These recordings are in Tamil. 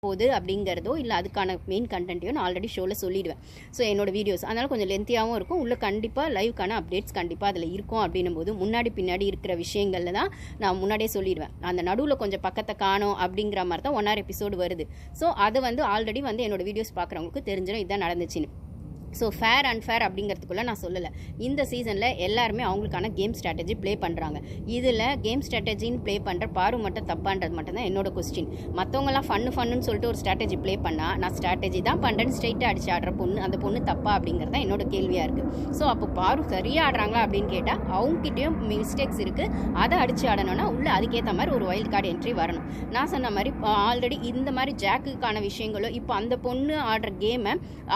போகுது அப்படிங்கிறதோ இல்லை அதுக்கான மெயின் கண்டென்ட்டையோ நான் ஆல்ரெடி ஷோவில் சொல்லிடுவேன். ஸோ என்னோட வீடியோஸ் அதனால் கொஞ்சம் லென்த்தியாகவும் இருக்கும். உள்ள கண்டிப்பாக லைவ்க்கான அப்டேட்ஸ் கண்டிப்பாக அதில் இருக்கும். அப்படின்னும் போது முன்னாடி பின்னாடி இருக்கிற விஷயங்களில் தான் நான் முன்னாடியே சொல்லிடுவேன். அந்த நடுவில் கொஞ்சம் பக்கத்தை காணோம் அப்படிங்கிற மாதிரி தான் 1 hour எபிசோடு வருது. ஸோ அது ஆல்ரெடி என்னோட வீடியோஸ் பார்க்குறவங்களுக்கு தெரிஞ்சிடும் இதுதான் நடந்துச்சுன்னு. ஸோ ஃபேர் அண்ட் ஃபேர் அப்படிங்கிறதுக்குள்ளே நான் சொல்லலை. இந்த சீசனில் எல்லாருமே அவங்களுக்கான கேம் ஸ்ட்ராட்டஜி ப்ளே பண்ணுறாங்க. இதில் கேம் ஸ்ட்ராட்டஜின்னு ப்ளே பண்ணுற பாரு மட்டும் தப்பான்றது மட்டும்தான் என்னோட கொஸ்டின். மற்றவங்களாம் ஃபன்னுன்னு சொல்லிட்டு ஒரு ஸ்ட்ராட்டஜி ப்ளே பண்ணால் நான் ஸ்ட்ராட்டஜி தான் பண்ணுறேன்னு ஸ்ட்ரைட்டாக அடிச்சு ஆடுற பொண்ணு அந்த பொண்ணு தப்பா அப்படிங்கிறது தான் என்னோட கேள்வியாக இருக்குது. ஸோ அப்போ பாரு சரியாக ஆடுறாங்களா அப்படின்னு கேட்டால் அவங்ககிட்டயும் மிஸ்டேக்ஸ் இருக்குது. அதை அடித்து ஆடணும்னா உள்ளே அதுக்கேற்ற மாதிரி ஒரு வைல்ட் கார்டு என்ட்ரி வரணும். நான் சொன்ன மாதிரி ஆல்ரெடி இந்த மாதிரி ஜாக்குக்கான விஷயங்களோ இப்போ அந்த பொண்ணு ஆடுற கேமை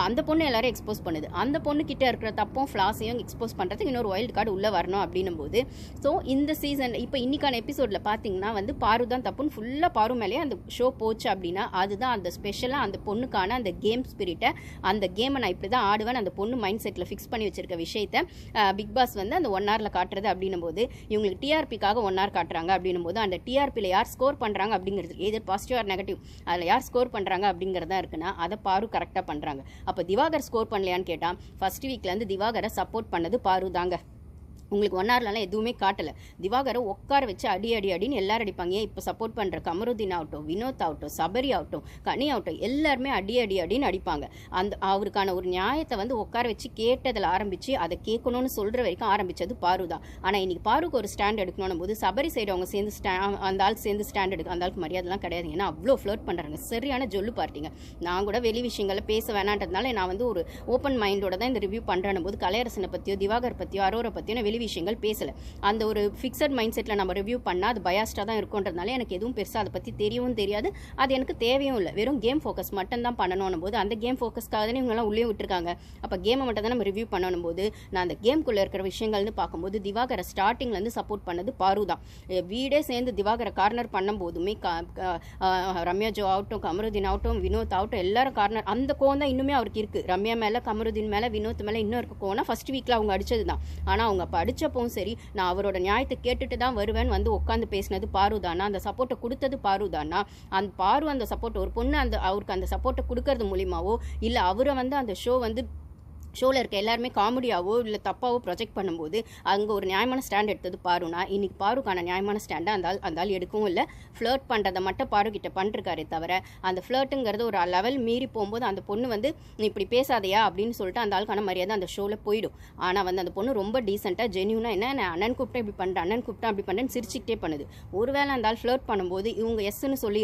அந்த பொண்ணு எல்லாரும் எக்ஸ்போஸ் பண்ணுது. அந்த பொண்ணு கிட்ட இருக்கிற தப்பும் ஃப்ளாஸையும் எக்ஸ்போஸ் பண்ணுறதுக்கு இன்னொரு வைல்ட் கார்டு உள்ளே வரணும் அப்படின்னும் போது ஸோ இந்த சீசன் இப்போ இன்னைக்கான எபிசோடில் பார்த்தீங்கன்னா பாரு தான் தப்புன்னு ஃபுல்லாக பாரு மேலேயே அந்த ஷோ போச்சு அப்படின்னா அதுதான் அந்த ஸ்பெஷலாக அந்த பொண்ணுக்கான அந்த கேம் ஸ்பிரிட்டை அந்த கேமை நான் இப்படி தான் ஆடுவேன் அந்த பொண்ணு மைண்ட் செட்டில் ஃபிக்ஸ் பண்ணி வச்சிருக்க விஷயத்தை பிக் பாஸ் அந்த 1 hourல காட்டுறது அப்படின்னும் போது இவங்களுக்கு டிஆர்பிக்காக 1 hour காட்டுறாங்க அப்படின்னும் போது அந்த டிஆர்பியில் யார் ஸ்கோர் பண்ணுறாங்க அப்படிங்கிறது எது பாசிட்டிவ் ஆர் நெகட்டிவ் அதில் யார் ஸ்கோர் பண்ணுறாங்க அப்படிங்கிறதா இருக்குன்னா அதை பாரு கரெக்டாக பண்ணுறாங்க. அப்போ திவாகர் ஸ்கோர் பண்ணலையான்னு கேட்டால் ஃபர்ஸ்ட் வீக்லேருந்து திவாகரை சப்போர்ட் பண்ணது பாரு தாங்க. உங்களுக்கு 1 hourலாம் எதுவுமே காட்டலை. திவாகரை உட்கார வச்சு அடின்னு எல்லாரும் அடிப்பாங்க. இப்போ சப்போர்ட் பண்ணுற கமருதீன் ஆகட்டும், வினோத் ஆகட்டும், சபரி ஆகட்டும், கனி ஆகட்டும் எல்லாருமே அடின்னு அடிப்பாங்க. அவருக்கான ஒரு நியாயத்தை உட்கார வச்சு கேட்டதில் ஆரம்பித்து அதை கேட்கணும்னு சொல்கிற வரைக்கும் ஆரம்பித்தது பாரு தான். ஆனால் இன்னைக்கு பாருக்கு ஒரு ஸ்டாண்ட் எடுக்கணும் போது சபரி சைடு அவங்க சேர்ந்து அந்த ஆள் சேர்ந்து ஸ்டாண்ட் எடுக்க அந்த ஆளுக்கு மரியாதைலாம் கிடையாது. ஏன்னா அவ்வளோ ஃப்ளோட் பண்ணுறாங்க. சரியான ஜொல்லு பார்ட்டிங்க. நான் கூட வெளி விஷயங்களை பேச வேணான்றதுனால நான் ஒரு ஓப்பன் மைண்டோட தான் இந்த ரிவ்யூ பண்ணுறேன் போது கலையரசனை பற்றியோ திவாகர் பற்றியோ அரோரை பற்றியோ வெளி விஷயங்கள் பேசல. அந்த ஒரு ஃபிக்ஸட் மைண்ட் செட்டில் நம்ம ரிவ்யூ பண்ணால் அது பயாஸ்டாக தான் இருக்கும்ன்றதுனால எனக்கு எதுவும் பெருசாக அதை பற்றி தெரியவும் தெரியாது. அது எனக்கு தேவையும் இல்லை. வெறும் கேம் ஃபோக்கஸ் மட்டும் தான் பண்ணணும் போது அந்த கேம் ஃபோக்கஸ்க்காக தானே இவங்கெல்லாம் உள்ளே விட்டுருக்காங்க. அப்போ கேமை மட்டும் தான் நம்ம ரிவ்யூ பண்ணணும் போது நான் அந்த கேம்குள்ளே இருக்கிற விஷயங்கள்னு பார்க்கும்போது திவாகரை ஸ்டார்டிங்லேருந்து சப்போர்ட் பண்ணது பாரு தான். வீடே சேர்ந்து திவாகரை கார்னர் பண்ணும் போதுமே ரம்யா ஜோ ஆகட்டும், கமருதீன் ஆகட்டும், வினோத் ஆகட்டும் எல்லாரும் கார்னர் அந்த கோவம் தான் இன்னுமே அவருக்கு இருக்குது. ரம்யா மேலே, கமருதீன் மேலே, வினோத் மேலே இன்னும் இருக்க கோவம்னா ஃபர்ஸ்ட் வீக்கில் அவங்க அடிச்சது தான். ஆனால் அவங்க அப்போ அடிச்சப்பவும் சரி நான் அவரோட நியாயத்தை கேட்டுட்டு தான் வருவேன் உட்காந்து பேசினது பாரு தானா, அந்த சப்போர்ட்டை கொடுத்தது பாரு தானா, அந்த பாரு அந்த சப்போர்ட் ஒரு பொண்ணு அவருக்கு அந்த சப்போர்ட்டை கொடுக்கறது மூலியமாவோ இல்லை அவரை அந்த ஷோ ஷோவில் இருக்க எல்லாருமே காமெடியாவோ இல்லை தப்பாவோ ப்ரொஜெக்ட் பண்ணும்போது அங்கே ஒரு நியாயமான ஸ்டாண்ட் எடுத்தது பாருனா இன்னைக்கு பாருக்கான நியாயமான ஸ்டாண்டை அந்த ஆள் எடுக்கவும் இல்லை. ஃப்ளர்ட் பண்ணுறதை மட்டும் பாரு கிட்ட பண்ணிருக்காரே தவிர அந்த ஃப்ளர்ட்டுங்கிறது ஒரு லெவல் மீறி போகும்போது அந்த பொண்ணு இப்படி பேசாதையா அப்படின்னு சொல்லிட்டு அந்த ஆளுக்கான மரியாதை அந்த ஷோவில் போயிடும். ஆனால் அந்த பொண்ணு ரொம்ப டீசெண்டாக ஜென்யூனாக என்ன அண்ணன் கூப்பிட்டேன் இப்படி பண்ணுறேன், அண்ணன் கூப்பிட்டேன் அப்படி பண்ணுறேன்னு சிரிச்சுக்கிட்டே பண்ணுது. ஒருவேளை அந்த ஆள் ஃப்ளர்ட் பண்ணும்போது இவங்க எஸ்ன்னு சொல்லி